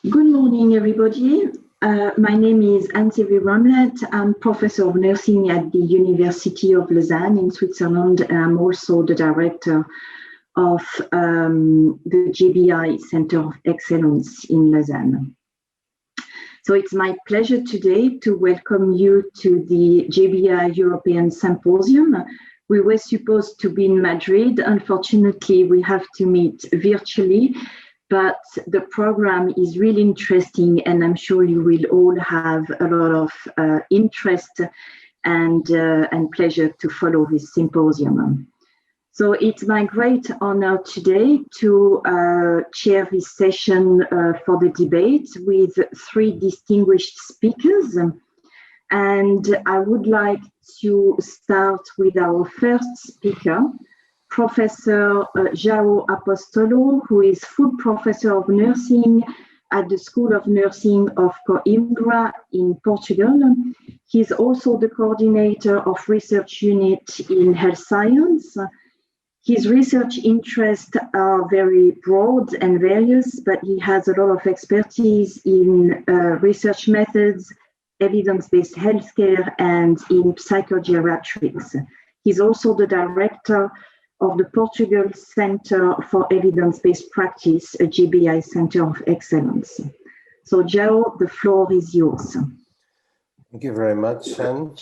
Good morning, everybody. My name is Anne-Sylvie Ramlet. I'm professor of nursing at the University of Lausanne in Switzerland, and I'm also the director of the JBI Center of Excellence in Lausanne. So it's my pleasure today to welcome you to the JBI European Symposium. We were supposed to be in Madrid. Unfortunately, we have to meet virtually, but the program is really interesting, and I'm sure you will all have a lot of interest and pleasure to follow this symposium. So it's my great honor today to chair this session for the debate with three distinguished speakers. And I would like to start with our first speaker, Professor João Apostolo, who is full professor of nursing at the School of Nursing of Coimbra in Portugal. He's also the coordinator of research unit in health science. His research interests are very broad and various, but he has a lot of expertise in research methods, evidence-based healthcare, and in psychogeriatrics. He's also the director of the Portugal Center for Evidence-Based Practice, a JBI Center of Excellence. So João, the floor is yours. Thank you very much, Anne.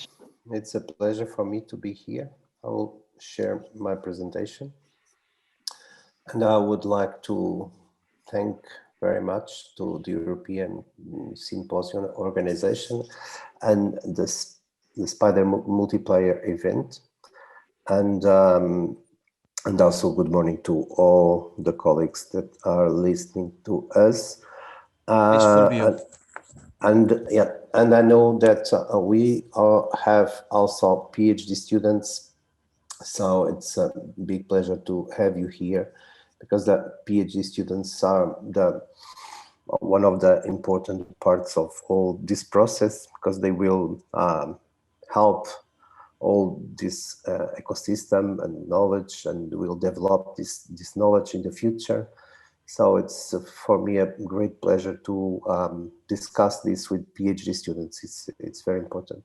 It's a pleasure for me to be here. I will share my presentation. And I would like to thank very much to the European Symposium organization and the Spider Multiplayer event. And also good morning to all the colleagues that are listening to us. And I know that we have also PhD students. So it's a big pleasure to have you here, because the PhD students are one of the important parts of all this process, because they will help all this ecosystem and knowledge, and will develop this knowledge in the future. So it's for me a great pleasure to discuss this with PhD students. It's very important.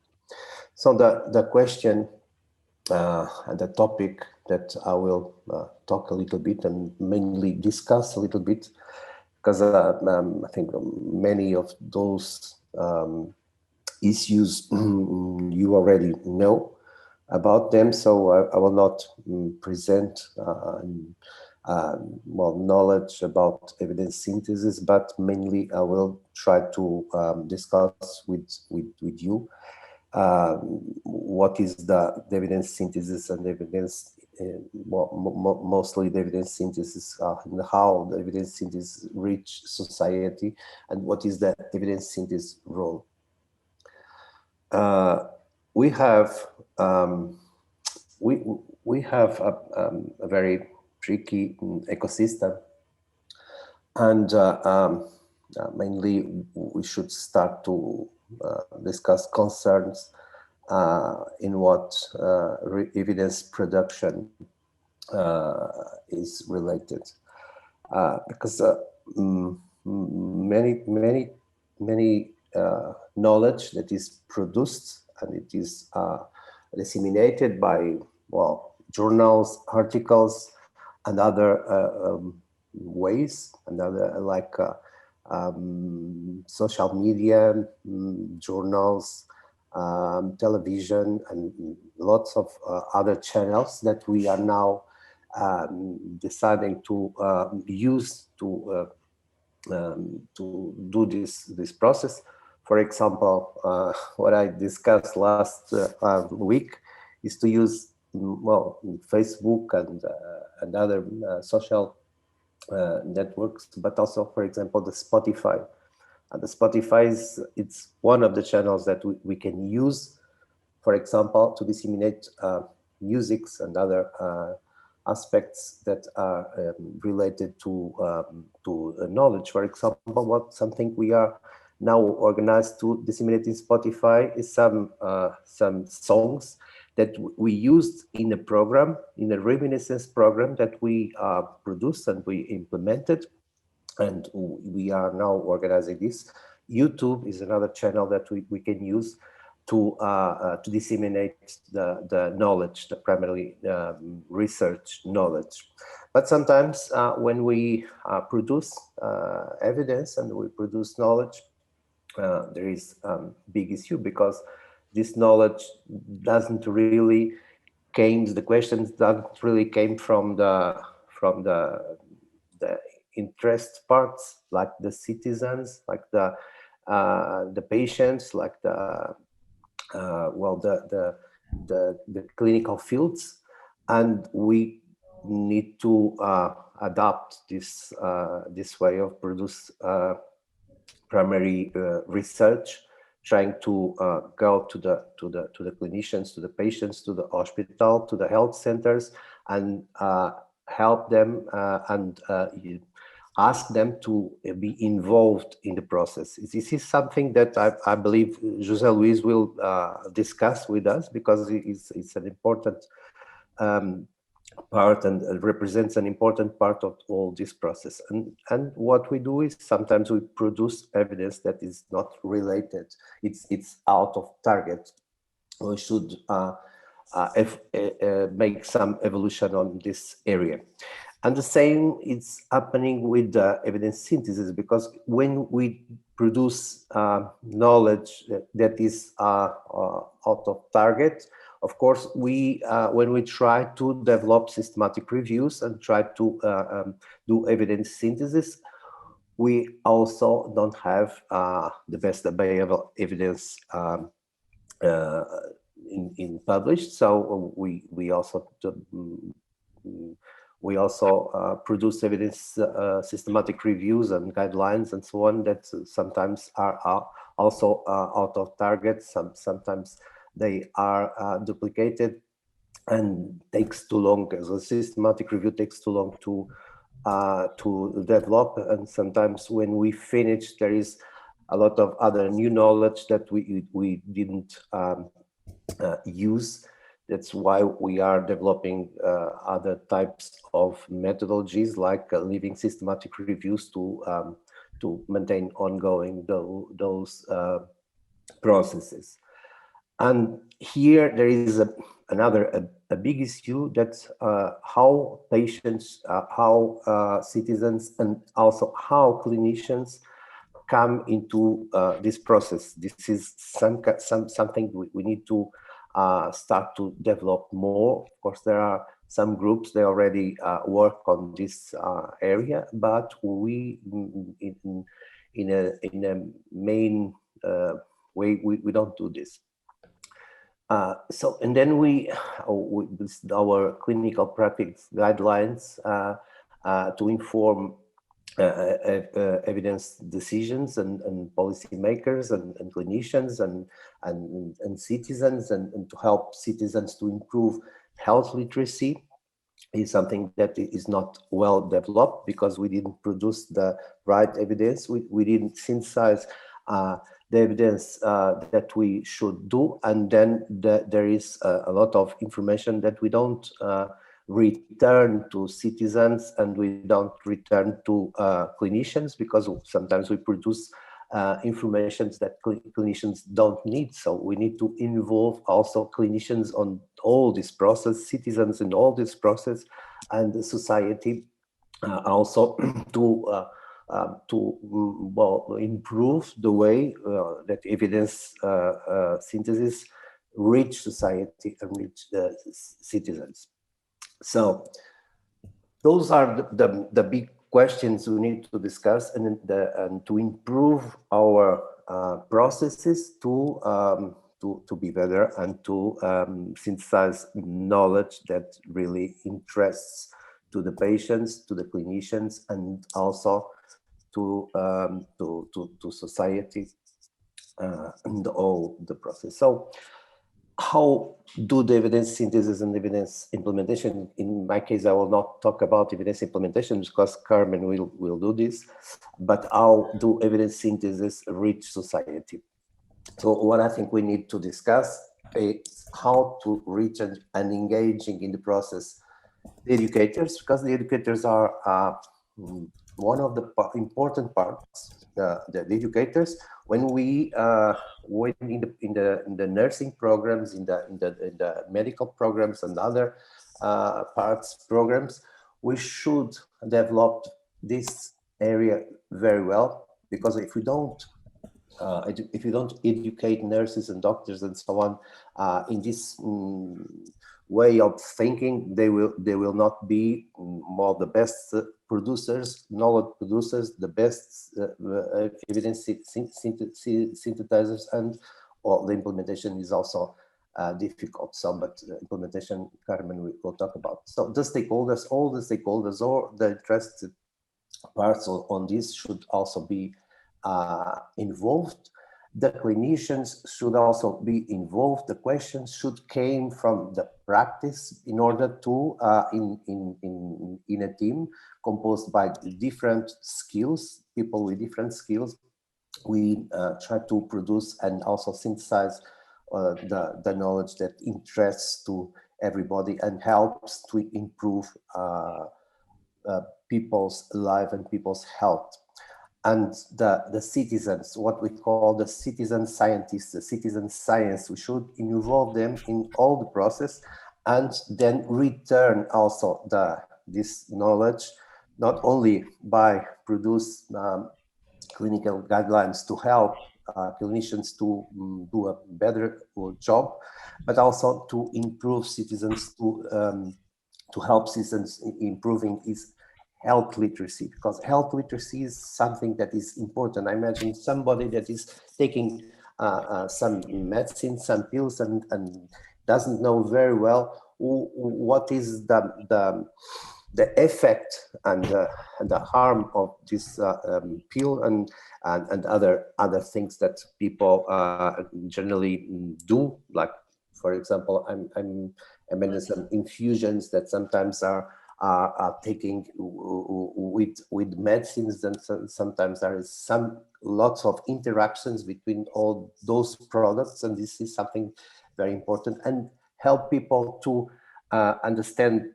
So the question and the topic that I will talk a little bit and mainly discuss a little bit, because I think many of those issues you already know about them, so I will not present knowledge about evidence synthesis, but mainly I will try to discuss with you what is the evidence synthesis and evidence, mostly the evidence synthesis, and how the evidence synthesis reach society, and what is the evidence synthesis role. We have a very tricky ecosystem, and mainly we should start to discuss concerns in what evidence production is related, because many knowledge that is produced and it is disseminated by journals, articles, and other ways, and other like social media, journals, television, and lots of other channels that we are now deciding to use to do this process. For example, what I discussed last week is to use Facebook and other social networks, but also, for example, the Spotify. And the Spotify it's one of the channels that we can use, for example, to disseminate musics and other aspects that are related to knowledge. For example, something we are now organized to disseminate in Spotify is some songs that we used in a program, in a reminiscence program that we produced and we implemented and we are now organizing this. YouTube is another channel that we can use to disseminate the knowledge, the primarily research knowledge. But sometimes when we produce evidence and we produce knowledge, there is big issue, because this knowledge doesn't really the questions don't really came from the interest parts, like the citizens, like the patients, like the clinical fields, and we need to adapt this way of produce primary research, trying to go to the clinicians, to the patients, to the hospital, to the health centers, and help them and ask them to be involved in the process. This is something that I believe José Luis will discuss with us, because it's an important part and represents an important part of all this process. And what we do is sometimes we produce evidence that is not related, it's out of target. We should make some evolution on this area. And the same is happening with the evidence synthesis, because when we produce knowledge that is out of target, of course, when we try to develop systematic reviews and try to do evidence synthesis, we also don't have the best available evidence in published. So we also produce evidence systematic reviews and guidelines and so on that sometimes are also out of target. Sometimes they are duplicated and takes too long. As a systematic review takes too long to develop, and sometimes when we finish, there is a lot of other new knowledge that we didn't use. That's why we are developing other types of methodologies, like living systematic reviews to maintain ongoing those processes. And here there is another big issue, that's how patients, how citizens, and also how clinicians come into this process. This is something we need to start to develop more. Of course, there are some groups, they already work on this area, but we in a main way we don't do this. So, and then with our clinical practice guidelines to inform evidence decisions and policymakers and clinicians and citizens, and to help citizens to improve health literacy, is something that is not well developed, because we didn't produce the right evidence. We didn't synthesize the evidence that we should do, and then there is a lot of information that we don't return to citizens, and we don't return to clinicians, because sometimes we produce information that clinicians don't need. So we need to involve also clinicians on all this process, citizens in all this process, and the society also to improve the way that evidence synthesis reach society and reach the citizens. So those are the big questions we need to discuss, and to improve our processes to be better, and to synthesize knowledge that really interests to the patients, to the clinicians, and also to society and all the process. So how do the evidence synthesis and evidence implementation? In my case, I will not talk about evidence implementation because Carmen will do this, but how do evidence synthesis reach society? So what I think we need to discuss is how to reach and engaging in the process the educators, because the educators are one of the important parts, the educators, when we when in the nursing programs, in the medical programs and other parts programs, we should develop this area very well, because if we don't educate nurses and doctors and so on in this way of thinking, they will not be more the best producers, knowledge producers, the best evidence synthesizers, and well, the implementation is also difficult. So, but implementation, Carmen will talk about. So the stakeholders, all the stakeholders, or the interested parts on this should also be involved. The clinicians should also be involved. The questions should came from the practice, in order to in a team composed by different skills, people with different skills. We try to produce and also synthesize the knowledge that interests to everybody and helps to improve people's life and people's health. And the citizens, what we call the citizen scientists, the citizen science, we should involve them in all the process, and then return also this knowledge, not only by produce clinical guidelines to help clinicians to do a better job, but also to improve citizens, to help citizens improving his health literacy, because health literacy is something that is important. I imagine somebody that is taking some medicine, some pills, and doesn't know very well what is the effect and the harm of this pill and other things that people generally do. Like, for example, I mean some infusions that sometimes are taking with medicines, and sometimes there is lots of interactions between all those products, and this is something very important, and help people to understand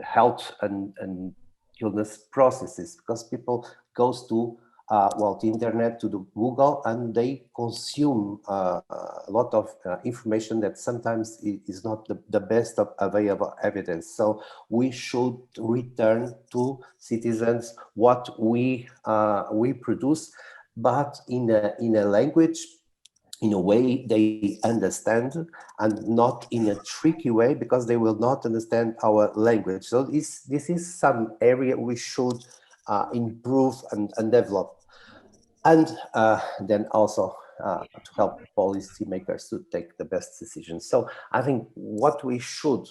health and illness processes, because people goes to well, the internet, to the Google, and they consume a lot of information that sometimes is not the best of available evidence. So we should return to citizens what we produce, but in a language, in a way they understand, and not in a tricky way, because they will not understand our language. So this is some area we should improve and develop, and then also to help policymakers to take the best decisions. So I think what we should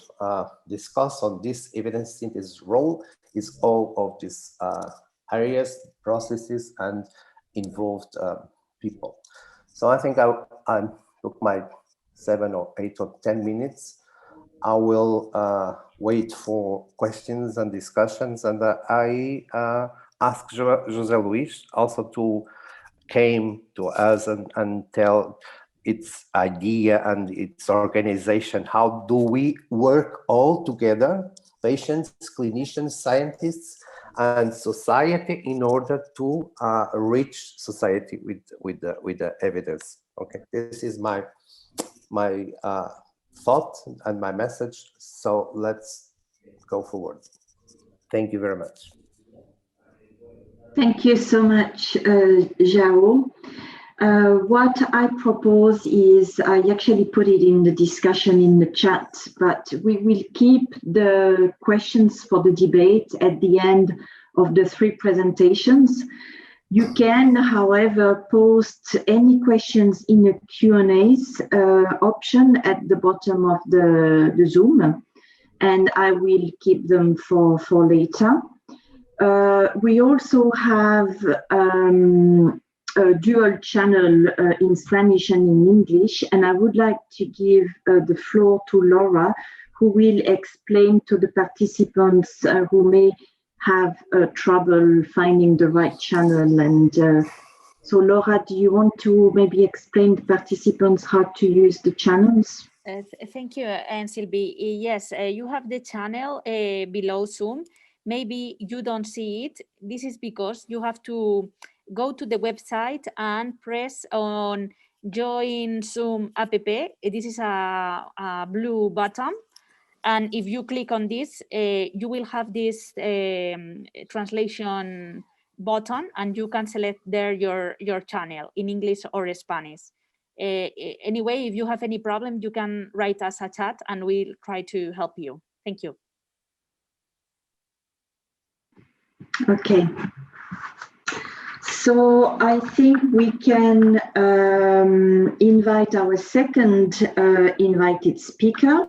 discuss on this evidence synthesis role is all of these areas, processes, and involved people. So I think I took my 7 or 8 or 10 minutes. I will wait for questions and discussions, and I ask José Luis also to came to us and tell its idea and its organization. How do we work all together, patients, clinicians, scientists, and society, in order to reach society with the evidence? Okay, this is my thought and my message. So let's go forward. Thank you very much. Thank you so much, João. What I propose is, I actually put it in the discussion in the chat, but we will keep the questions for the debate at the end of the 3 presentations. You can, however, post any questions in the Q&As option at the bottom of the Zoom, and I will keep them for later. We also have a dual channel in Spanish and in English, and I would like to give the floor to Laura, who will explain to the participants who may have trouble finding the right channel. And so Laura, do you want to maybe explain to participants how to use the channels? Thank you, Anne Sylvie. Yes, you have the channel below Zoom. maybe you don't see it. This is because you have to go to the website and press on Join Zoom app. This is a blue button. And if you click on this, you will have this translation button, and you can select there your channel in English or Spanish. Anyway, if you have any problem, you can write us a chat and we'll try to help you. Thank you. Okay. So I think we can invite our second invited speaker,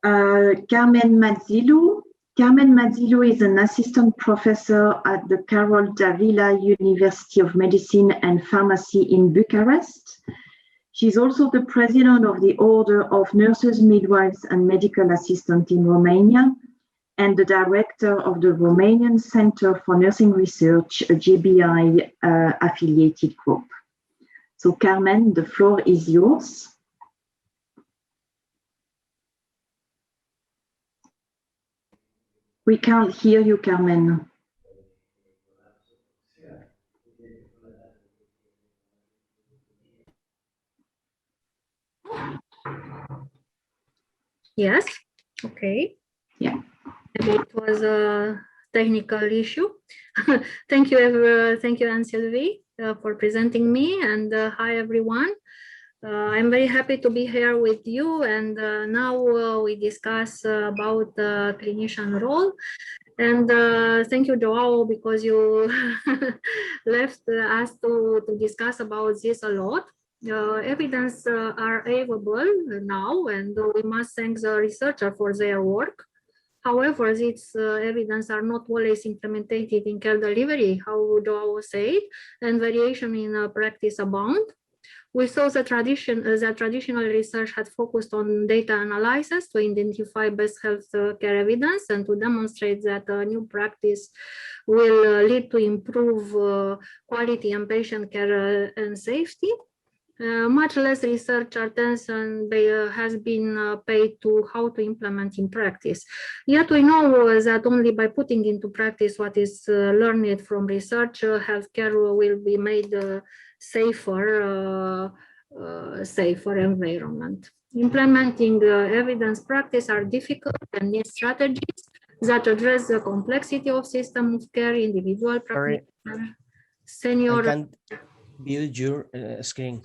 Carmen Manzielo. Carmen Manzielo is an assistant professor at the Carol Davila University of Medicine and Pharmacy in Bucharest. She's also the president of the Order of Nurses, Midwives and Medical Assistants in Romania, and the director of the Romanian Center for Nursing Research, a JBI affiliated group. So Carmen, the floor is yours. We can't hear you, Carmen. Yes, okay. Yeah. It was a technical issue. Thank you, Anne-Sylvie, for presenting me, and hi, everyone. I'm very happy to be here with you, and now we discuss about the clinician role. And thank you, Joao, because you left us to discuss about this a lot. Evidence are available now, and we must thank the researcher for their work. However, these evidence are not always implemented in care delivery, how Joao said, and variation in practice abound. We saw the traditional research had focused on data analysis to identify best health care evidence and to demonstrate that new practice will lead to improve quality and patient care and safety. Much less research attention has been paid to how to implement in practice. Yet we know that only by putting into practice what is learned from research, healthcare will be made safer environment. Implementing evidence practice are difficult and need strategies that address the complexity of system of care, individual practitioner, senior. I can't build your screen.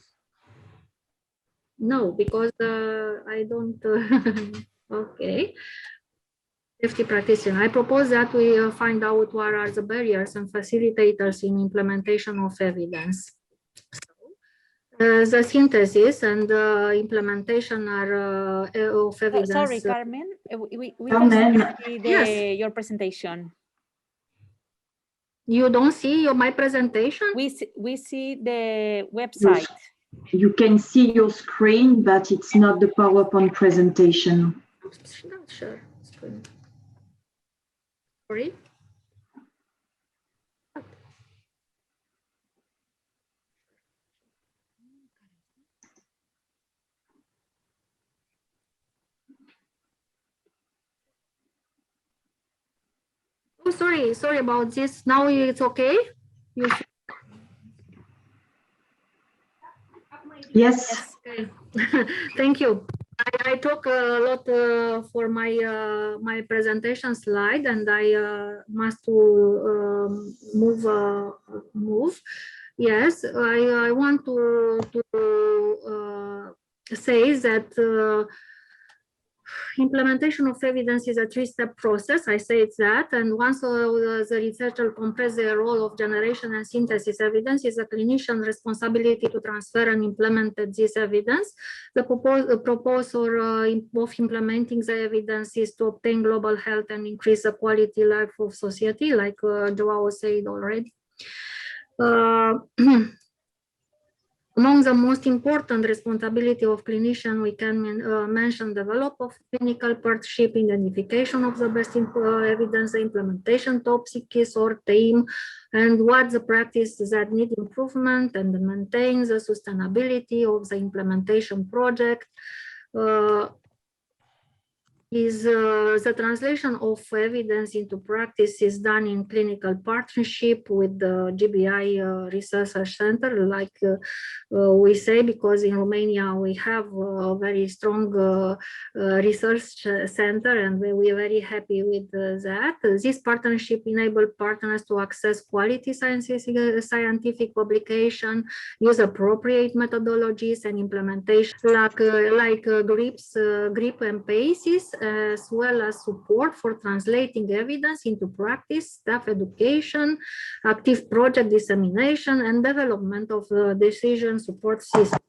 No, because I don't. Okay. Safety practitioner. I propose that we find out what are the barriers and facilitators in implementation of evidence. The synthesis and implementation are of evidence. Sorry, Carmen, we Carmen. see Yes. your presentation. You don't see my presentation? We see the website. You can see your screen, but it's not the PowerPoint presentation. Not sure. Sorry. Oh, sorry about this. Now it's okay. You see? Yes. Okay. Thank you. I talk a lot for my my presentation slide, and I must move. Yes, I want to say that implementation of evidence is a three-step process. I say it's that, and once the researcher completes the role of generation and synthesis evidence, is a clinician responsibility to transfer and implement this evidence. The purpose of implementing the evidence is to obtain global health and increase the quality life of society, like Joao said already. Among the most important responsibility of clinician, we can mention develop of clinical partnership, identification of the best evidence, implementation topics or theme, and what the practice that need improvement, and maintain the sustainability of the implementation project. is the translation of evidence into practice is done in clinical partnership with the JBI Research Center, like we say, because in Romania we have a very strong research center, and we are very happy with that. This partnership enables partners to access quality scientific publication, use appropriate methodologies and implementation, like GRIP and PACES, as well as support for translating evidence into practice, staff education, active project dissemination, and development of decision support system.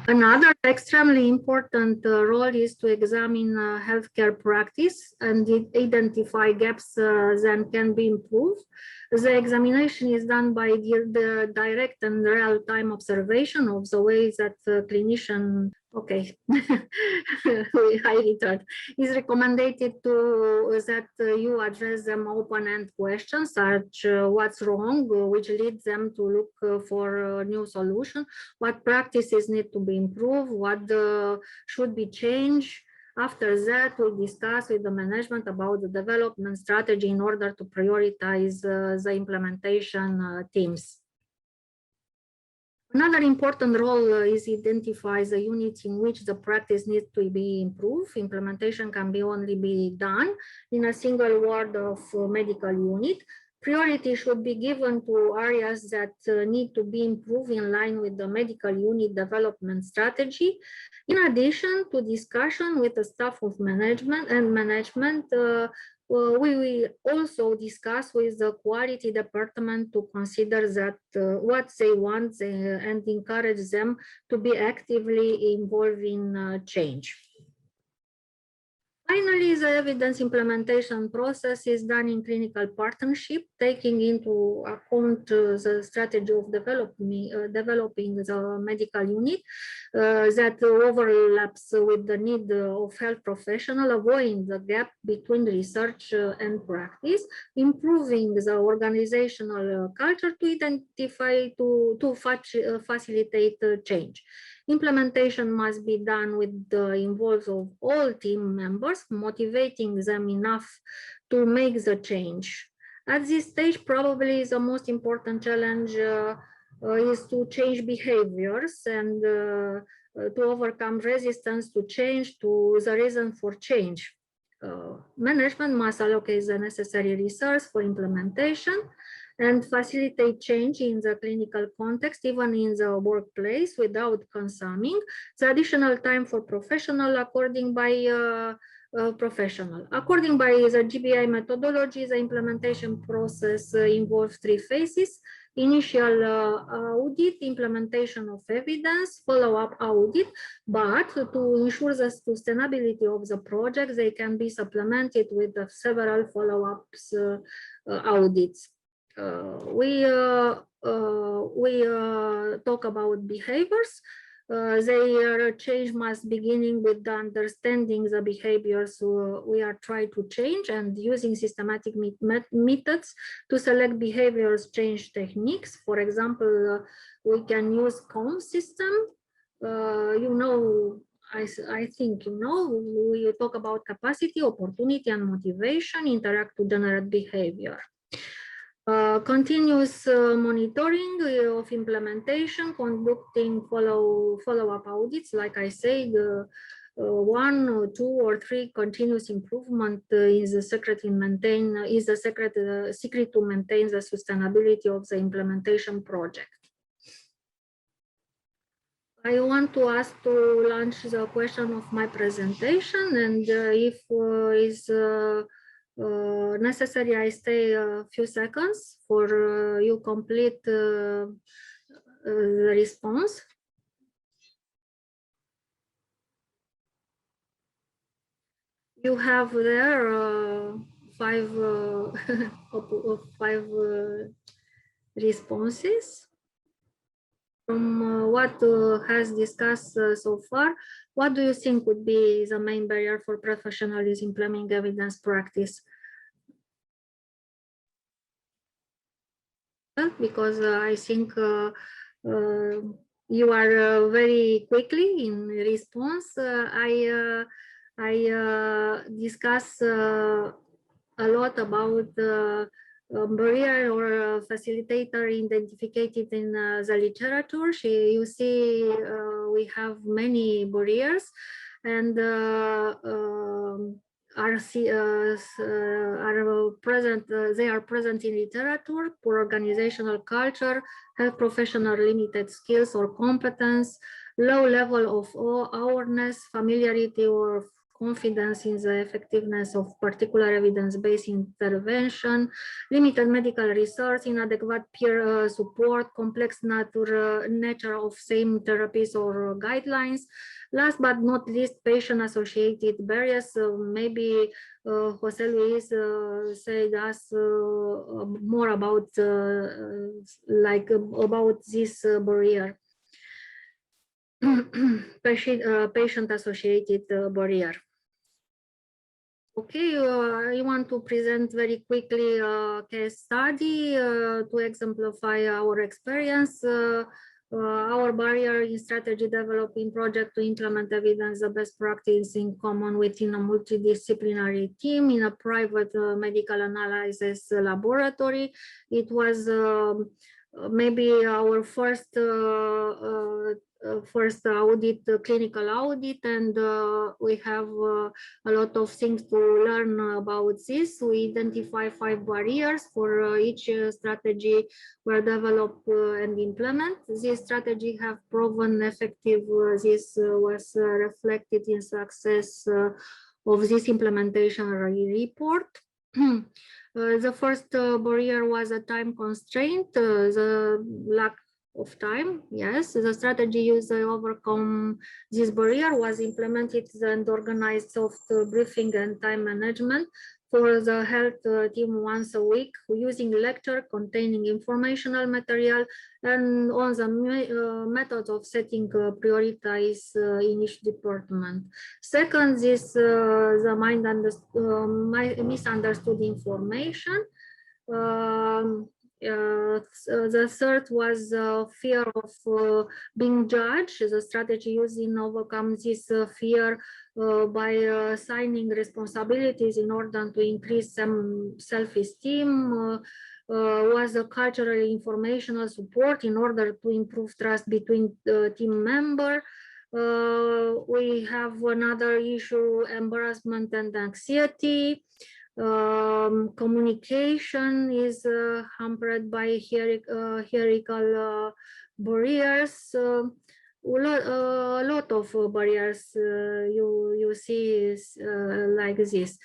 Another extremely important role is to examine healthcare practice and identify gaps that can be improved. The examination is done by the direct and real-time observation of the ways that clinician, okay, I returned, is recommended to that you address them open-end questions, such what's wrong, which leads them to look for a new solution, what practices need to be improved, what should be changed. After that, we'll discuss with the management about the development strategy in order to prioritize the implementation teams. Another important role is identify the units in which the practice needs to be improved. Implementation can only be done in a single ward of medical unit. Priority should be given to areas that need to be improved in line with the medical unit development strategy. In addition to discussion with the staff of management, we will also discuss with the quality department to consider that what they want and encourage them to be actively involved in change. Finally, the evidence implementation process is done in clinical partnership, taking into account the strategy of developing the medical unit that overlaps with the need of health professional, avoiding the gap between research and practice, improving the organizational culture to identify, to facilitate change. Implementation must be done with the involvement of all team members, motivating them enough to make the change. At this stage, probably the most important challenge is to change behaviors and to overcome resistance to change, to the reason for change. Management must allocate the necessary resources for implementation and facilitate change in the clinical context, even in the workplace, without consuming the additional time for professional according by the JBI methodology. The implementation process involves 3 phases: initial audit, implementation of evidence, follow-up audit. But to ensure the sustainability of the project, they can be supplemented with several follow-ups audits. We talk about behaviors. Their change must beginning with the understanding the behaviors we are trying to change, and using systematic methods to select behaviors change techniques. For example, we can use COM system. I think we talk about capacity, opportunity, and motivation interact to generate behavior. Continuous monitoring of implementation, conducting follow-up audits. Like I said, 1 or 2 or 3 continuous improvement is the secret to maintain the sustainability of the implementation project. I want to ask to launch the question of my presentation, and if is necessary, I stay a few seconds for you complete the response. You have there 5 responses. From what has discussed so far, what do you think would be the main barrier for professionals implementing evidence practice? Because I think you are very quickly in response. I I discuss a lot about barrier or facilitator identified in the literature. You see, we have many barriers, and are present. They are present in literature: poor organizational culture, health professional limited skills or competence, low level of awareness, familiarity or confidence in the effectiveness of particular evidence-based intervention, limited medical resource, inadequate peer support, complex nature of same therapies or guidelines. Last but not least, patient-associated barriers. Maybe Jose Luis said us more about about this barrier. Patient-associated barrier. Okay, I want to present very quickly a case study to exemplify our experience. Our barrier in strategy developing project to implement evidence the best practice in common within a multidisciplinary team in a private medical analysis laboratory. It was maybe our first audit, clinical audit, and we have a lot of things to learn about this. We identify 5 barriers for each strategy were developed and implement. This strategy have proven effective. This was reflected in success of this implementation report. The first barrier was a time constraint, the lack of time. Yes, the strategy used to overcome this barrier was implemented and organized soft briefing and time management for the health team once a week, using lecture containing informational material and on the method of setting priorities in each department. Second, this the misunderstood information. The third was fear of being judged. The strategy used in overcome this fear by assigning responsibilities in order to increase some self-esteem, was a cultural informational support in order to improve trust between team members. We have another issue, embarrassment and anxiety. Communication is hampered by hierarchical barriers. A lot of barriers you see is like this.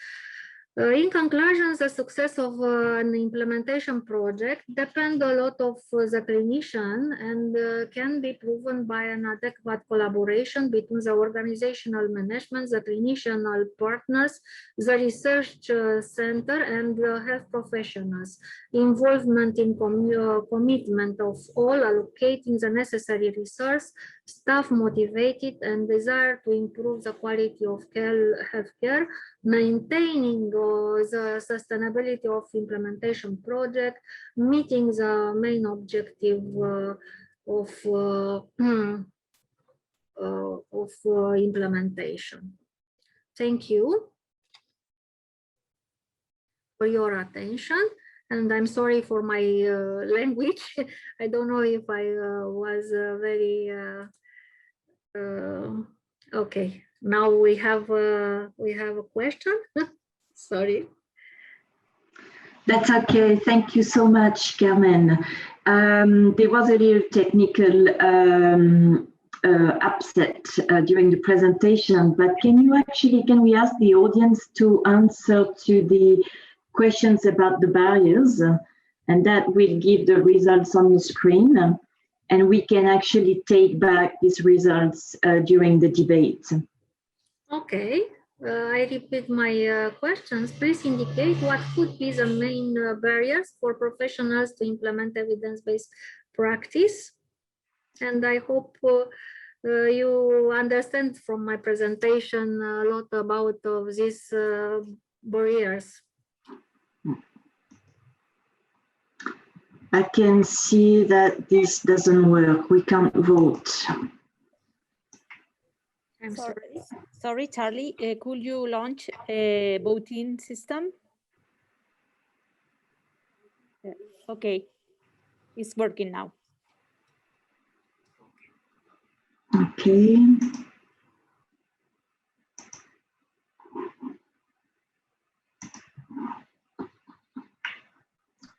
In conclusion, the success of an implementation project depends a lot of the clinician and can be proven by an adequate collaboration between the organizational management, the clinicianal partners, the research center, and the health professionals. Involvement in commitment of all, allocating the necessary resource, staff motivated and desire to improve the quality of healthcare, maintaining the sustainability of implementation project, meeting the main objective of implementation. Thank you for your attention, and I'm sorry for my language. I don't know if I was very okay. Now we have a question. Sorry. That's okay. Thank you so much, Carmen. There was a little technical upset during the presentation, but can we ask the audience to answer to the questions about the barriers, and that will give the results on the screen, and we can actually take back these results during the debate. Okay, I repeat my questions. Please indicate what could be the main barriers for professionals to implement evidence-based practice. And I hope you understand from my presentation a lot about these barriers. I can see that this doesn't work. We can't vote. I'm sorry. Sorry, Charlie, could you launch a voting system? Okay, it's working now. Okay.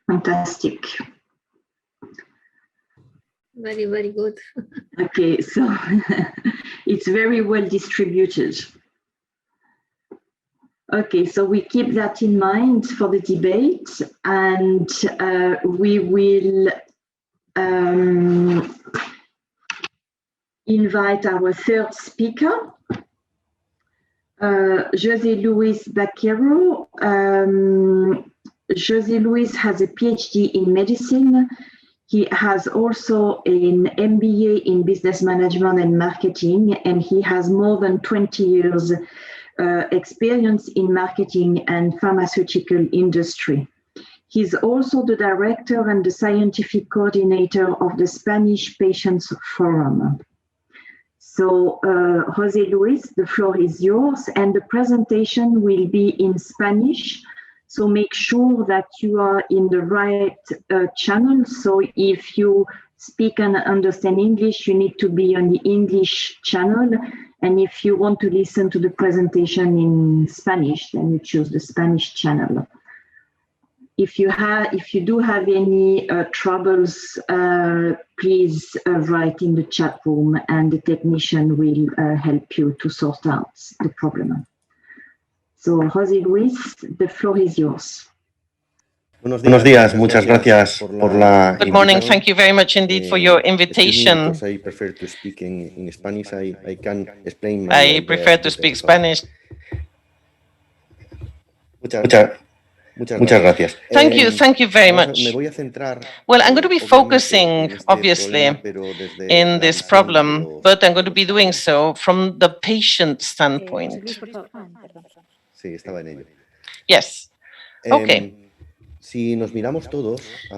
Fantastic. Very, very good. Okay, so it's very well distributed. Okay, so we keep that in mind for the debate, and we will invite our third speaker, José Luis Baquero. José Luis has a PhD in medicine. He has also an MBA in business management and marketing, and he has more than 20 years experience in marketing and pharmaceutical industry. He's also the director and the scientific coordinator of the Spanish Patients Forum. So, José Luis, the floor is yours, and the presentation will be in Spanish. So make sure that you are in the right channel. So if you speak and understand English, you need to be on the English channel. And if you want to listen to the presentation in Spanish, then you choose the Spanish channel. If you do have any troubles, please write in the chat room, and the technician will help you to sort out the problem. So, José Luis, the floor is yours. Buenos días, muchas gracias por la Good morning, thank you very much indeed for your invitation. I prefer to speak in Spanish. I can explain my I prefer to speak Spanish. Muchas gracias. Thank you very much. Well, I'm going to be focusing, obviously, in this problem, but I'm going to be doing so from the patient standpoint. Yes. Okay.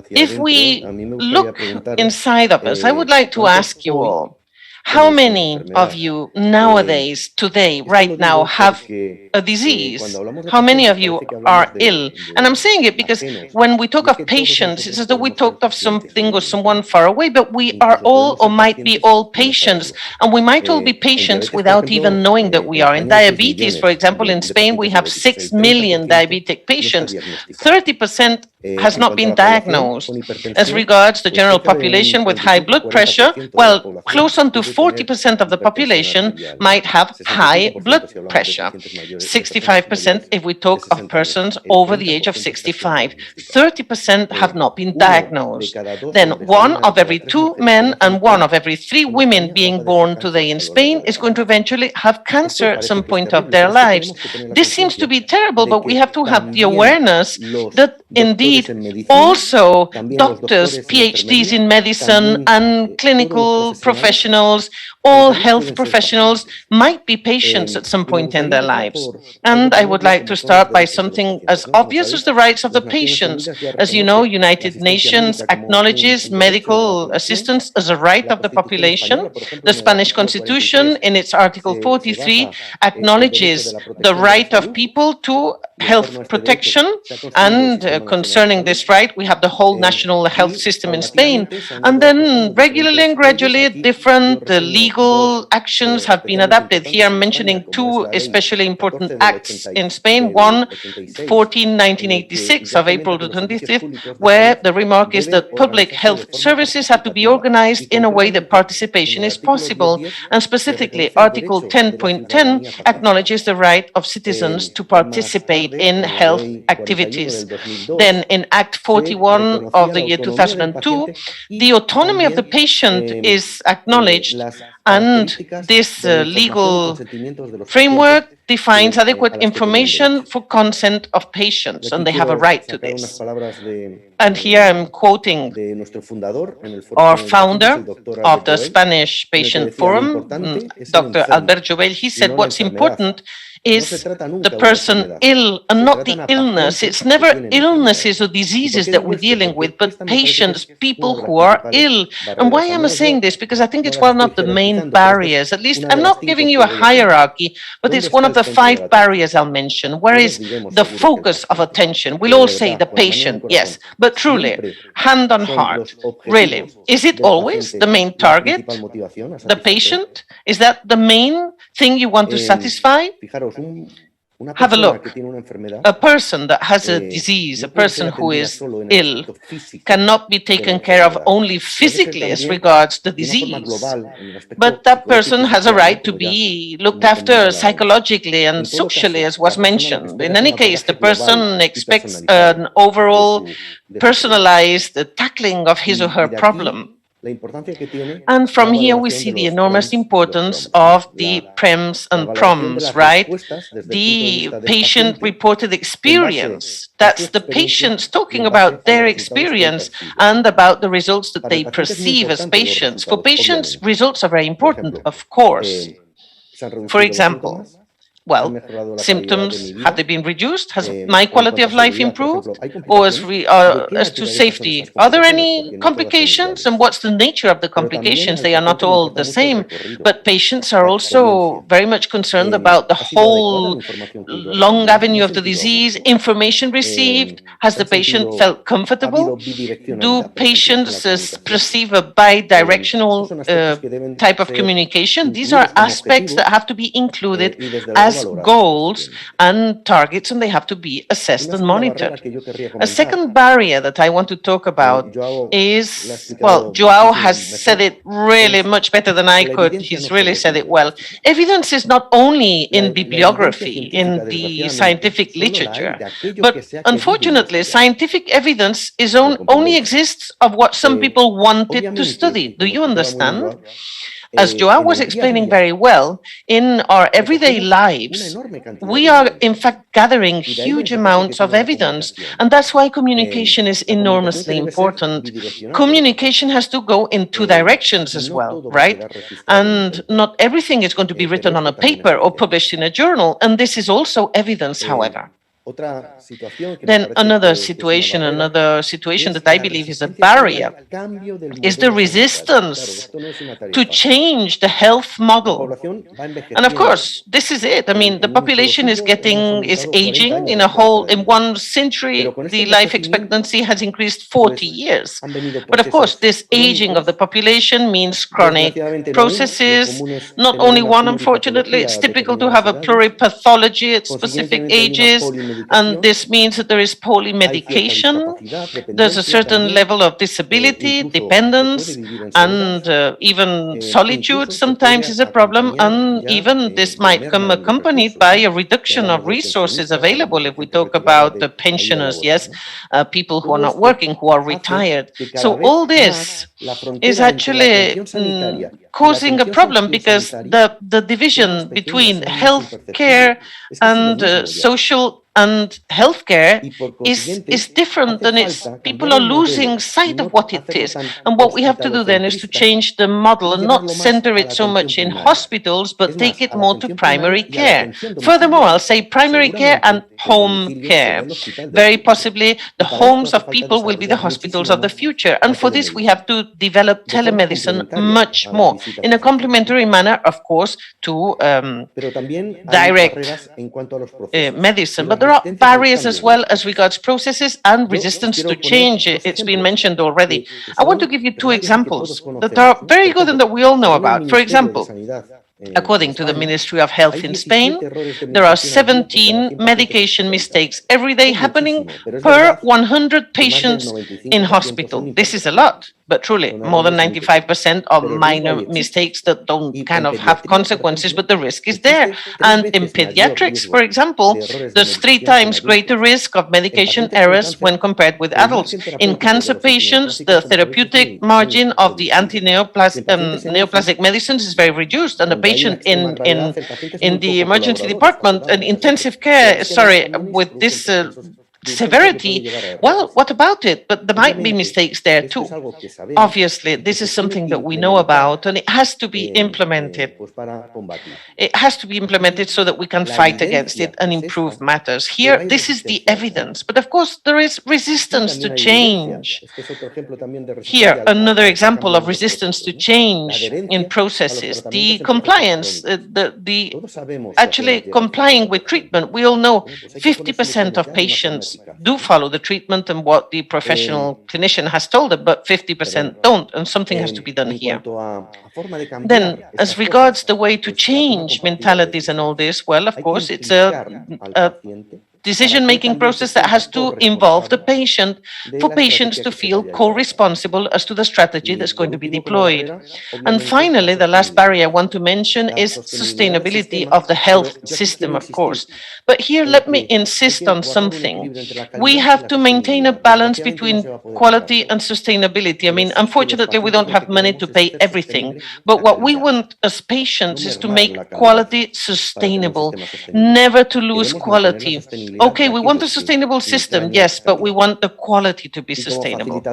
If we look inside of us, I would like to ask you all, how many of you nowadays, today, right now, have a disease? How many of you are ill? And I'm saying it because when we talk of patients, it's as though we talked of something or someone far away, but we are all or might be all patients. And we might all be patients without even knowing that we are. In diabetes, for example, in Spain, we have 6 million diabetic patients. 30% has not been diagnosed. As regards the general population with high blood pressure, well, close on to 40% of the population might have high blood pressure. 65% if we talk of persons over the age of 65. 30% have not been diagnosed. Then 1 of every 2 men and 1 of every 3 women being born today in Spain is going to eventually have cancer at some point of their lives. This seems to be terrible, but we have to have the awareness that indeed also doctors, PhDs in medicine and clinical professionals, all health professionals might be patients at some point in their lives. And I would like to start by something as obvious as the rights of the patients. As you know, United Nations acknowledges medical assistance as a right of the population. The Spanish Constitution, in its Article 43, acknowledges the right of people to health protection, and concerning this right, we have the whole national health system in Spain. And then regularly and gradually, different legal actions have been adapted. Here I'm mentioning 2 especially important acts in Spain. One, 1986 of April the 25th, where the remark is that public health services have to be organized in a way that participation is possible. And specifically, Article 10.10 acknowledges the right of citizens to participate in health activities. Then in Act 41 of the year 2002, the autonomy of the patient is acknowledged, and this legal framework defines adequate information for consent of patients, and they have a right to this. And here I'm quoting our founder of the Spanish Patient Forum, Dr. Albert Jovel. He said what's important is the person ill and not the illness. It's never illnesses or diseases that we're dealing with, but patients, people who are ill. And why am I saying this? Because I think it's one of the main barriers. At least I'm not giving you a hierarchy, but it's one of the 5 barriers I'll mention. Where is the focus of attention? We'll all say the patient, yes, but truly, hand on heart, really, is it always the main target? The patient? Is that the main thing you want to satisfy? Have a look. A person that has a disease, a person who is ill, cannot be taken care of only physically as regards the disease. But that person has a right to be looked after psychologically and socially, as was mentioned. In any case, the person expects an overall personalized tackling of his or her problem. And from here we see the enormous importance of the PREMs and PROMs, right? The patient-reported experience. That's the patients talking about their experience and about the results that they perceive as patients. For patients, results are very important, of course. For example, well, symptoms, have they been reduced? Has my quality of life improved? Or as to safety, are there any complications? And what's the nature of the complications? They are not all the same, but patients are also very much concerned about the whole long avenue of the disease, information received. Has the patient felt comfortable? Do patients perceive a bi-directional type of communication? These are aspects that have to be included as goals and targets, and they have to be assessed and monitored. A second barrier that I want to talk about is, well, Joao has said it really much better than I could. He's really said it well. Evidence is not only in bibliography, in the scientific literature, but unfortunately, scientific evidence is only exists of what some people wanted to study. Do you understand? As Joao was explaining very well, in our everyday lives, we are in fact gathering huge amounts of evidence, and that's why communication is enormously important. Communication has to go in 2 directions as well, right? And not everything is going to be written on a paper or published in a journal, and this is also evidence, however. Then another situation that I believe is a barrier is the resistance to change the health model. And of course, this is it. I mean, the population is aging in 1 century, the life expectancy has increased 40 years. But of course, this aging of the population means chronic processes, not only one, unfortunately. It's typical to have a pluripathology at specific ages. And this means that there is polymedication, there's a certain level of disability, dependence, and even solitude sometimes is a problem, and even this might come accompanied by a reduction of resources available if we talk about the pensioners, yes, people who are not working, who are retired. So all this is actually causing a problem because the division between health care and social and healthcare is different, and people are losing sight of what it is. And what we have to do then is to change the model and not center it so much in hospitals, but take it more to primary care. Furthermore, I'll say primary care and home care. Very possibly the homes of people will be the hospitals of the future. And for this, we have to develop telemedicine much more in a complementary manner, of course, to direct medicine. But there are barriers as well as regards processes and resistance to change. It's been mentioned already. I want to give you 2 examples that are very good and that we all know about. For example, according to the Ministry of Health in Spain, there are 17 medication mistakes every day happening per 100 patients in hospital. This is a lot, but truly more than 95% are minor mistakes that don't kind of have consequences, but the risk is there. And in pediatrics, for example, there's 3 times greater risk of medication errors when compared with adults. In cancer patients, the therapeutic margin of the neoplastic medicines is very reduced, and the patient in the emergency department and intensive care, with this severity, well, what about it? But there might be mistakes there too. Obviously, this is something that we know about, and it has to be implemented. It has to be implemented so that we can fight against it and improve matters. Here, this is the evidence, but of course, there is resistance to change. Here, another example of resistance to change in processes, the compliance, actually complying with treatment. We all know 50% of patients do follow the treatment and what the professional clinician has told them, but 50% don't, and something has to be done here. Then, as regards the way to change mentalities and all this, well, of course, it's a decision-making process that has to involve the patient for patients to feel co-responsible as to the strategy that's going to be deployed. And finally, the last barrier I want to mention is sustainability of the health system, of course. But here, let me insist on something. We have to maintain a balance between quality and sustainability. I mean, unfortunately, we don't have money to pay everything, but what we want as patients is to make quality sustainable, never to lose quality. Okay, we want a sustainable system, yes, but we want the quality to be sustainable.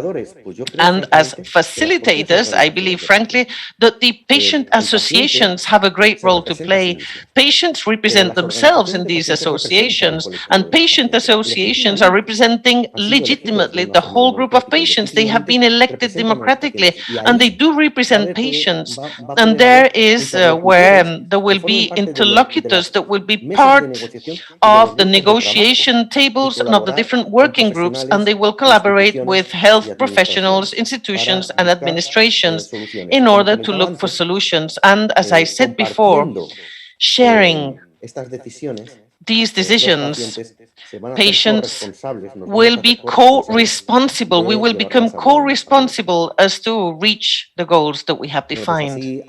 And as facilitators, I believe, frankly, that the patient associations have a great role to play. Patients represent themselves in these associations, and patient associations are representing legitimately the whole group of patients. They have been elected democratically, and they do represent patients. And there is where there will be interlocutors that will be part of the negotiation tables and of the different working groups, and they will collaborate with health professionals, institutions, and administrations in order to look for solutions. And as I said before, sharing these decisions, patients will be co-responsible. We will become co-responsible as to reach the goals that we have defined.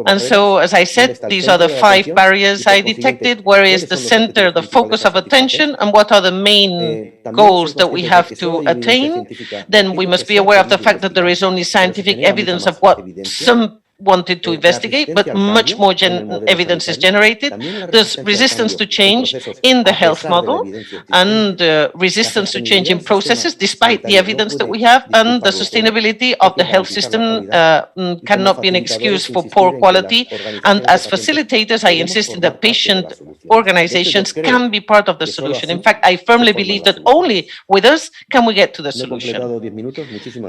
And so, as I said, these are the 5 barriers I detected. Where is the center, the focus of attention, and what are the main goals that we have to attain? Then we must be aware of the fact that there is only scientific evidence of what some wanted to investigate, but much more evidence is generated. There's resistance to change in the health model, and resistance to change in processes, despite the evidence that we have, and the sustainability of the health system cannot be an excuse for poor quality. And as facilitators, I insist that patient organizations can be part of the solution. In fact, I firmly believe that only with us can we get to the solution.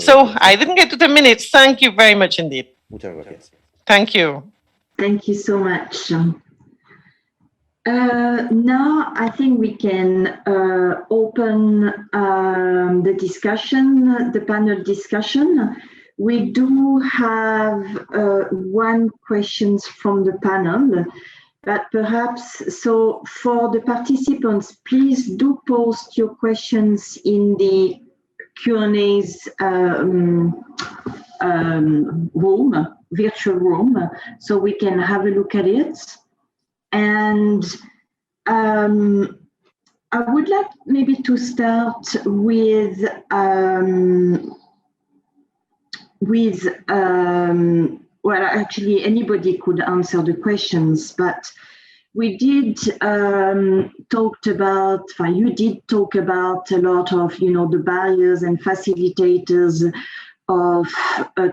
So I didn't get to 10 minutes. Thank you very much indeed. Thank you. Thank you so much. Now I think we can open the discussion, the panel discussion. We do have one question from the panel, but perhaps, so for the participants, please do post your questions in the Q&A's virtual room, so we can have a look at it. And I would like maybe to start with well, actually anybody could answer the questions, but we did talked about, you did talk about a lot of, the barriers and facilitators of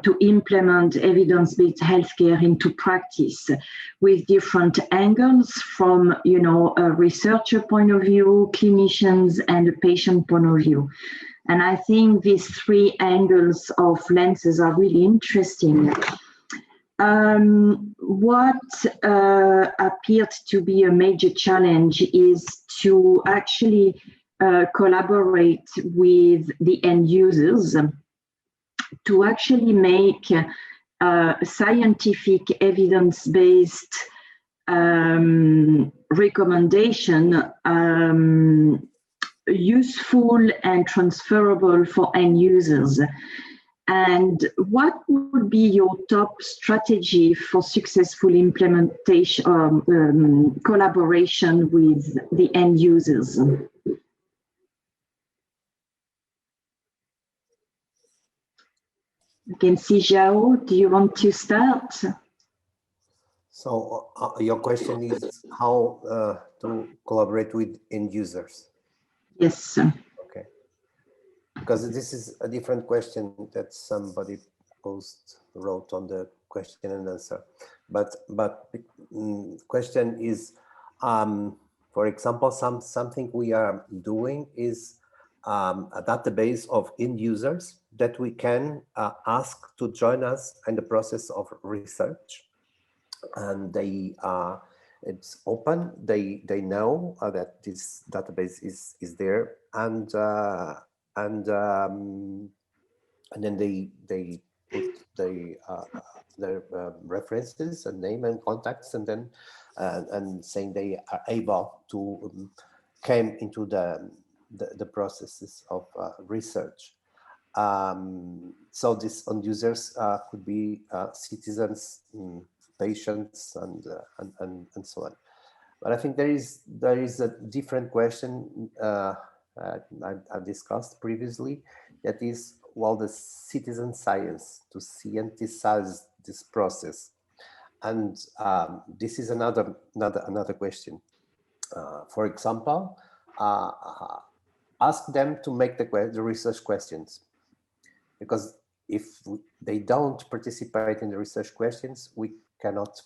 to implement evidence-based healthcare into practice with different angles from, a researcher point of view, clinicians, and a patient point of view. And I think these 3 angles of lenses are really interesting. What appeared to be a major challenge is to actually collaborate with the end users to actually make scientific evidence-based recommendation useful and transferable for end users. And what would be your top strategy for successful implementation, collaboration with the end users? You can see, João, do you want to start? So your question is how to collaborate with end users. Yes. Okay. Because this is a different question that somebody wrote on the question and answer. But question is, for example, something we are doing is a database of end users that we can ask to join us in the process of research, and they it's open. They know that this database is there, and then they put their references and name and contacts, and then and saying they are able to came into the processes of research. So these end users could be citizens, patients, and so on. But I think there is a different question I've discussed previously, that is, well, the citizen science to scienticize this process, and this is another question. For example, ask them to make the research questions, because if they don't participate in the research questions, we cannot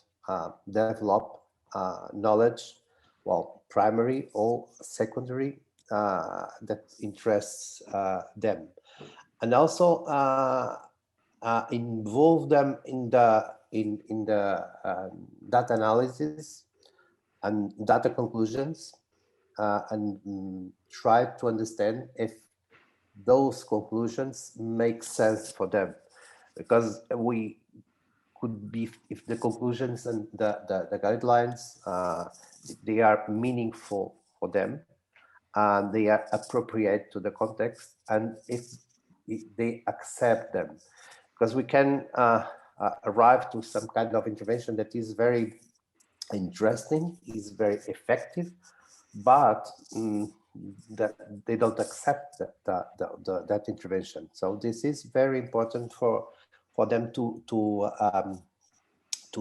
develop knowledge, well, primary or secondary, that interests them, and also involve them in the data analysis and data conclusions, and try to understand if those conclusions make sense for them, because we could be, if the conclusions and the guidelines, they are meaningful for them, and they are appropriate to the context, and if they accept them, because we can arrive to some kind of intervention that is very interesting, is very effective, but that they don't accept that intervention. So this is very important for them to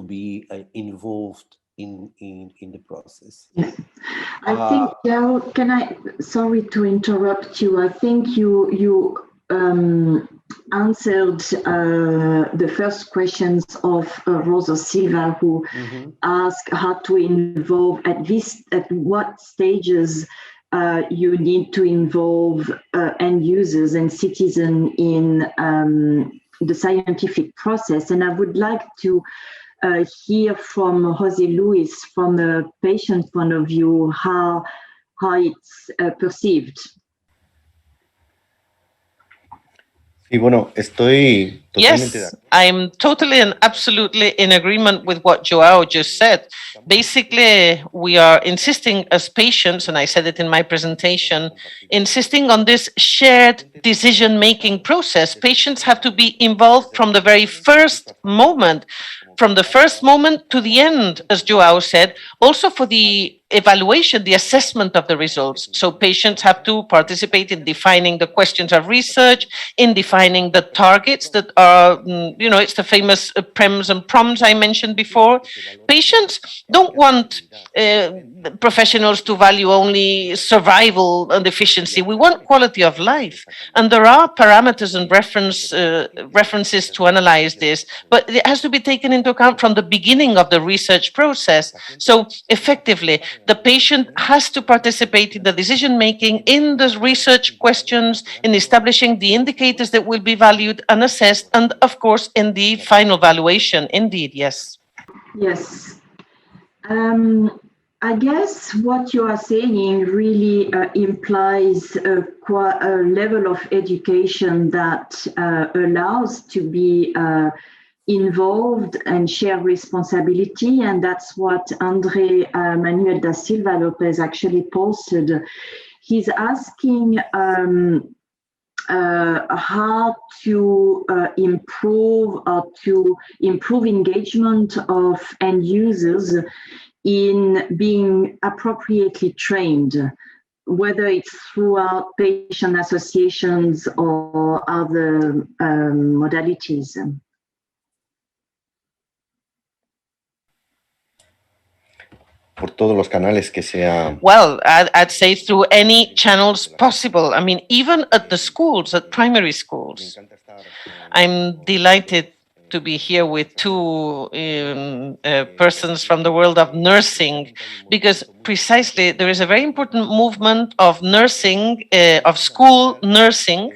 be involved in the process. Yes. I think, Joe, sorry to interrupt you. I think you answered the first questions of Rosa Silva, who asked how to involve at what stages you need to involve end users and citizens in the scientific process. And I would like to hear from Jose Luis, from a patient point of view, how it's perceived. Yes, I'm totally and absolutely in agreement with what Joao just said. Basically, we are insisting as patients, and I said it in my presentation, insisting on this shared decision-making process. Patients have to be involved from the very first moment, to the end, as Joao said, also for the evaluation, the assessment of the results. So patients have to participate in defining the questions of research, in defining the targets that are, it's the famous prems and proms I mentioned before. Patients don't want professionals to value only survival and efficiency. We want quality of life. And there are parameters and references to analyze this, but it has to be taken into account from the beginning of the research process. So effectively, the patient has to participate in the decision-making, in the research questions, in establishing the indicators that will be valued and assessed, and of course, in the final valuation. Indeed, yes. Yes. I guess what you are saying really implies a level of education that allows to be involved and share responsibility, and that's what Andre Manuel da Silva Lopez actually posted. He's asking how to improve engagement of end users in being appropriately trained, whether it's throughout patient associations or other modalities. Well, I'd say through any channels possible. I mean, even at the schools, at primary schools. I'm delighted to be here with two persons from the world of nursing, because precisely there is a very important movement of nursing, of school nursing.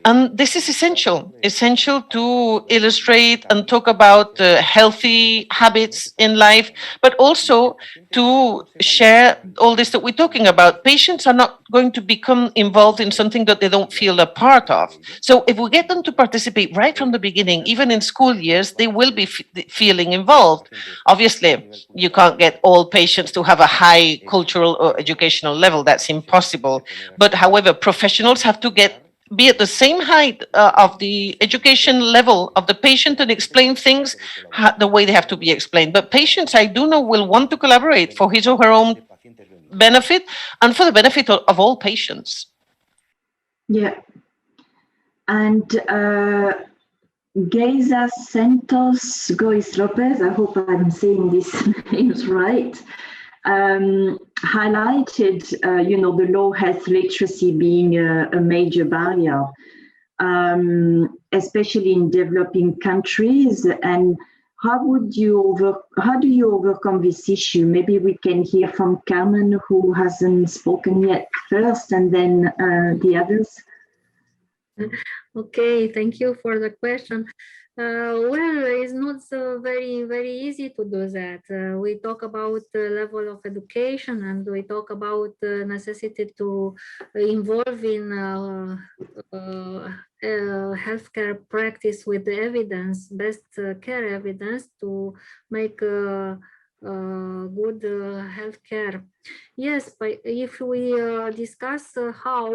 And this is essential to illustrate and talk about healthy habits in life, but also to share all this that we're talking about. Patients are not going to become involved in something that they don't feel a part of. So if we get them to participate right from the beginning, even in school years, they will be feeling involved. Obviously, you can't get all patients to have a high cultural or educational level. That's impossible. But however, professionals have to be at the same height of the education level of the patient and explain things the way they have to be explained. But patients, I do know, will want to collaborate for his or her own benefit and for the benefit of all patients. Yeah. And Geisa Santos Gois Lopez, I hope I'm saying these names right, highlighted, the low health literacy being a major barrier, especially in developing countries. And how do you overcome this issue? Maybe we can hear from Carmen, who hasn't spoken yet first, and then the others. Okay, thank you for the question. Well, it's not so very easy to do that. We talk about the level of education, and we talk about the necessity to involve in healthcare practice with the evidence, best care evidence, to make good healthcare. Yes, but if we discuss how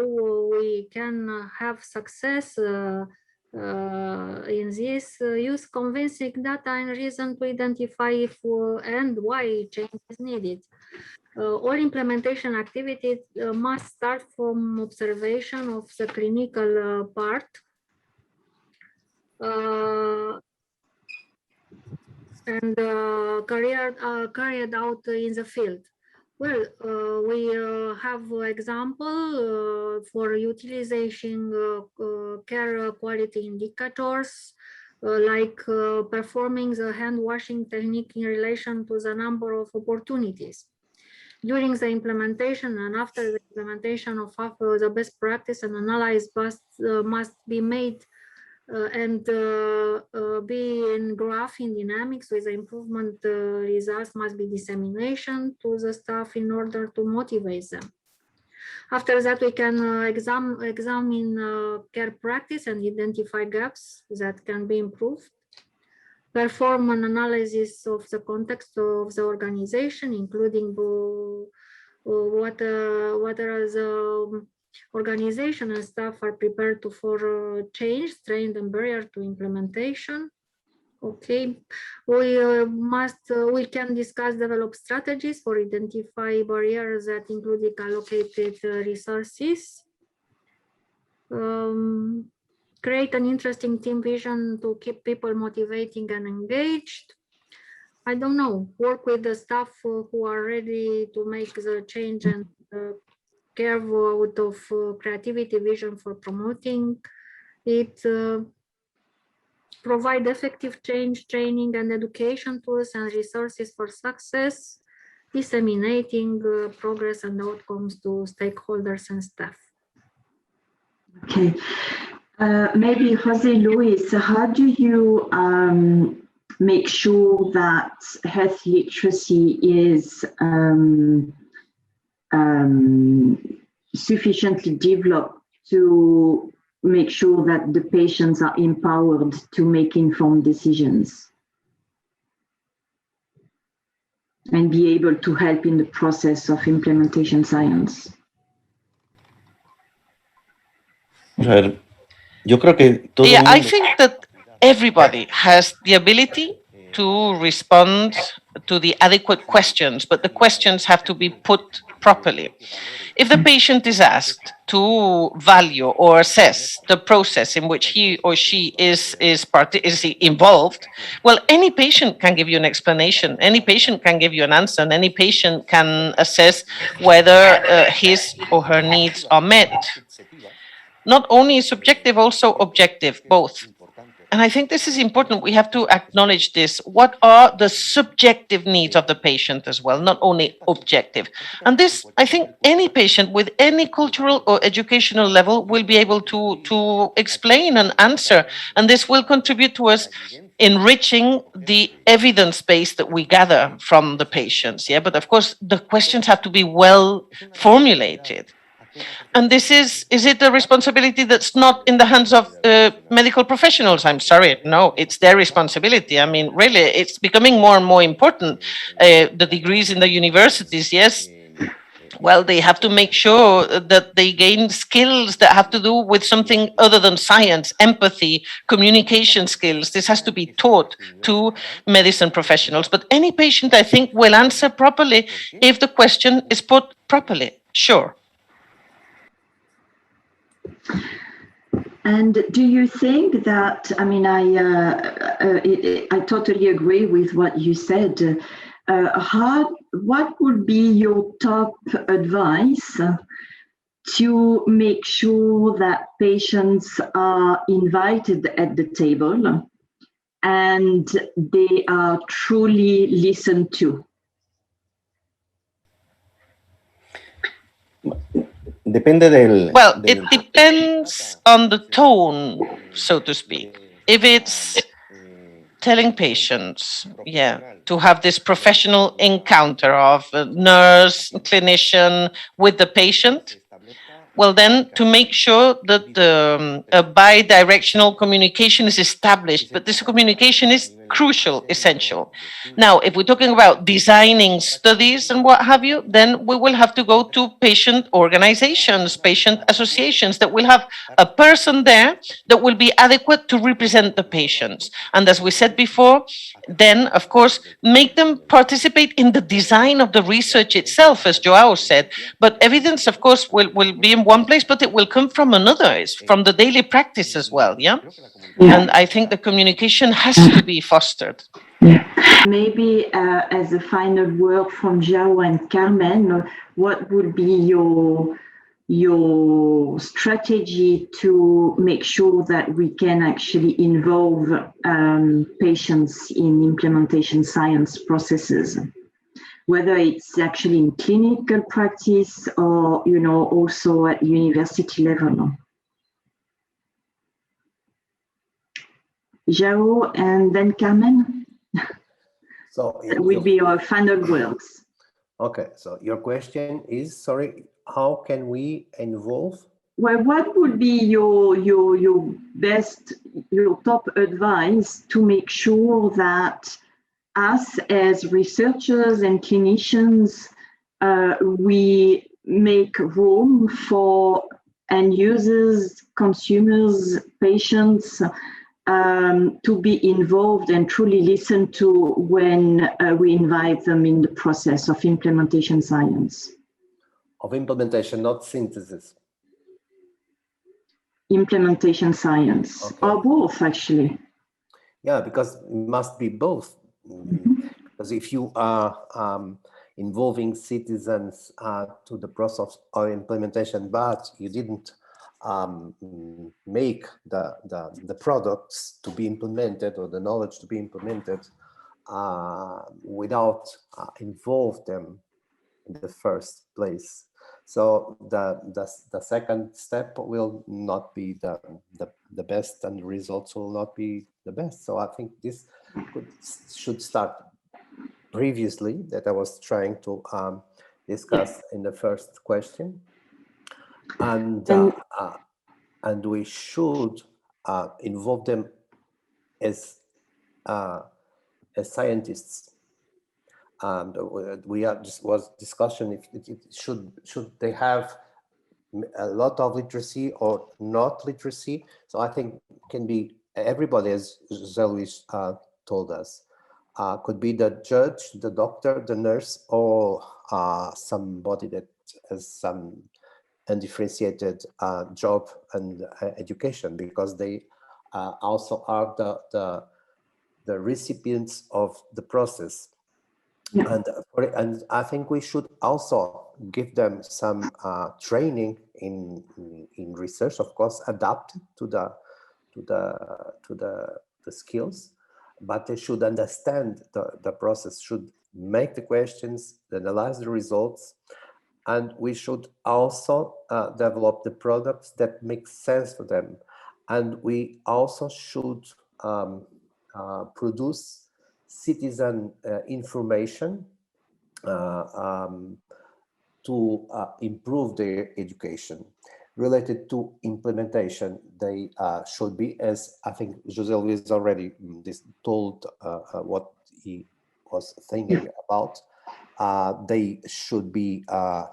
we can have success in this, use convincing data and reason to identify if and why change is needed. All implementation activities must start from observation of the clinical part. And carried out in the field. Well, we have example for utilization care quality indicators, like performing the hand washing technique in relation to the number of opportunities. During the implementation and after the implementation of the best practice, and analysis must be made and be in graphing dynamics with the improvement results must be dissemination to the staff in order to motivate them. After that, we can examine care practice and identify gaps that can be improved. Perform an analysis of the context of the organization, including what are the organization and staff are prepared to for change, trained and barrier to implementation. Okay, we can discuss develop strategies for identify barriers that include allocated resources. Create an interesting team vision to keep people motivating and engaged. I don't know, work with the staff who are ready to make the change and care out of creativity vision for promoting it. Provide effective change training and education tools and resources for success, disseminating progress and outcomes to stakeholders and staff. Okay, maybe Jose Luis, how do you make sure that health literacy is sufficiently developed to make sure that the patients are empowered to make informed decisions and be able to help in the process of implementation science? Yeah, I think that everybody has the ability to respond to the adequate questions, but the questions have to be put properly. If the patient is asked to value or assess the process in which he or she is involved, well, any patient can give you an explanation, any patient can give you an answer, and any patient can assess whether his or her needs are met. Not only subjective, also objective, both. And I think this is important. We have to acknowledge this. What are the subjective needs of the patient as well, not only objective? And this, I think any patient with any cultural or educational level will be able to explain and answer. And this will contribute to us enriching the evidence base that we gather from the patients. Yeah, but of course, the questions have to be well formulated. And this is it a responsibility that's not in the hands of medical professionals? I'm sorry, no, it's their responsibility. I mean, really, it's becoming more and more important. The degrees in the universities, yes, well, they have to make sure that they gain skills that have to do with something other than science, empathy, communication skills. This has to be taught to medicine professionals. But any patient, I think, will answer properly if the question is put properly, sure. And do you think that, I mean, I totally agree with what you said. What would be your top advice to make sure that patients are invited at the table and they are truly listened to? Well, it depends on the tone, so to speak. If it's telling patients, to have this professional encounter of a nurse, clinician with the patient, well, then to make sure that a bi-directional communication is established, but this communication is crucial, essential. Now, if we're talking about designing studies and what have you, then we will have to go to patient organizations, patient associations that will have a person there that will be adequate to represent the patients. And as we said before, then, of course, make them participate in the design of the research itself, as Joao said. But evidence, of course, will be in one place, but it will come from another. It's from the daily practice as well, yeah? And I think the communication has to be fostered. Maybe as a final word from Joao and Carmen, what would be your strategy to make sure that we can actually involve patients in implementation science processes, whether it's actually in clinical practice or, also at university level? Joao and then Carmen. So that will be our final words. Okay, so your question is, sorry, how can we involve? Well, what would be your top advice to make sure that us as researchers and clinicians, we make room for end users, consumers, patients, to be involved and truly listen to when we invite them in the process of implementation science? Of implementation, not synthesis. Implementation science, okay. Or both, actually. Yeah, because it must be both. Mm-hmm. Because if you are involving citizens to the process of implementation, but you didn't make the products to be implemented or the knowledge to be implemented without involve them in the first place. So the second step will not be the best, and the results will not be the best. So I think this should start previously, that I was trying to discuss in the first question, and we should involve them as scientists. And we just was discussion if it should they have a lot of literacy or not literacy. So I think can be everybody, as Zoe told us. Could be the judge, the doctor, the nurse, or somebody that has some undifferentiated job and education, because they also are the recipients of the process. Yeah. And I think we should also give them some training in research, of course, adapted to the skills, but they should understand the process, should make the questions, analyze the results, and we should also develop the products that make sense for them. And we also should produce citizen information to improve their education. Related to implementation, they should be, as I think José Luis already told what he was thinking about, they should be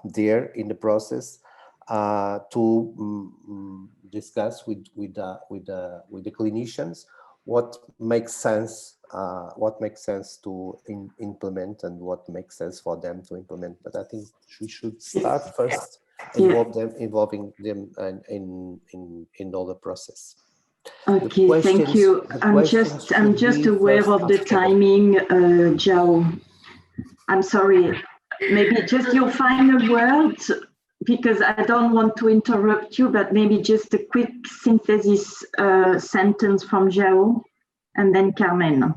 there in the process to discuss with the clinicians what makes sense to implement and what makes sense for them to implement. But I think we should start first involving them in all the process. Okay, thank you. I'm just aware of the timing, João. I'm sorry. Maybe just your final words, because I don't want to interrupt you, but maybe just a quick synthesis sentence from João, and then Carmen.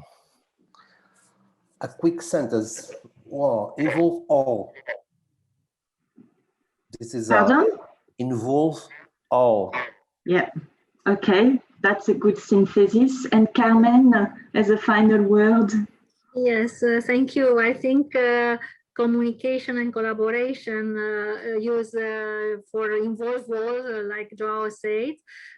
A quick sentence. Wow, involve all. This is involve all. Yeah. Okay, that's a good synthesis. And Carmen, as a final word. Yes, thank you. I think communication and collaboration use for involve all, like João said,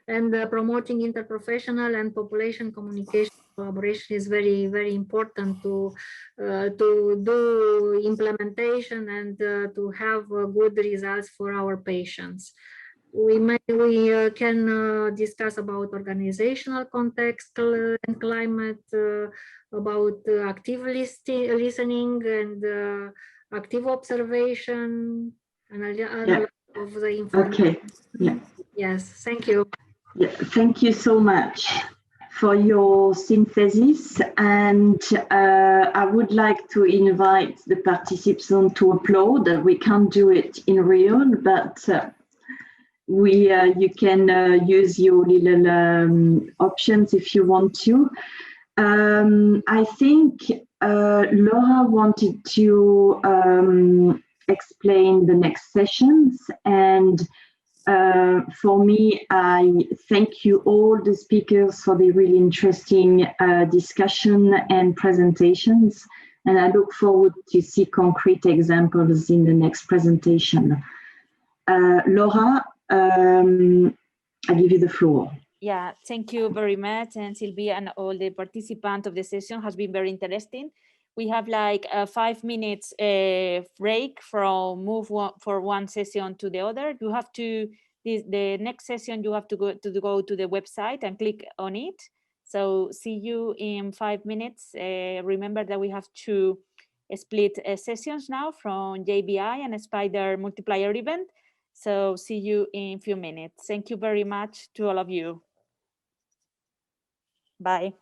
and promoting interprofessional and population communication collaboration is very, very important to do implementation and to have good results for our patients. We can discuss about organizational context and climate, about active listening and active observation, and of the information. Okay. Yeah. Yes, thank you. Yeah, thank you so much for your synthesis, and I would like to invite the participants to applaud. We can't do it in real, but you can use your little options if you want to. I think Laura wanted to explain the next sessions, and for me, I thank you all the speakers for the really interesting discussion and presentations, and I look forward to see concrete examples in the next presentation. Laura, I give you the floor. Yeah, thank you very much, and Sylvia and all the participants of the session has been very interesting. We have like a 5 minutes break from for one session to the other. You have to, the next session, you have to go to the website and click on it. So see you in 5 minutes. Remember that we have to split sessions now from JBI and Spider multiplier event. So see you in a few minutes. Thank you very much to all of you. Bye.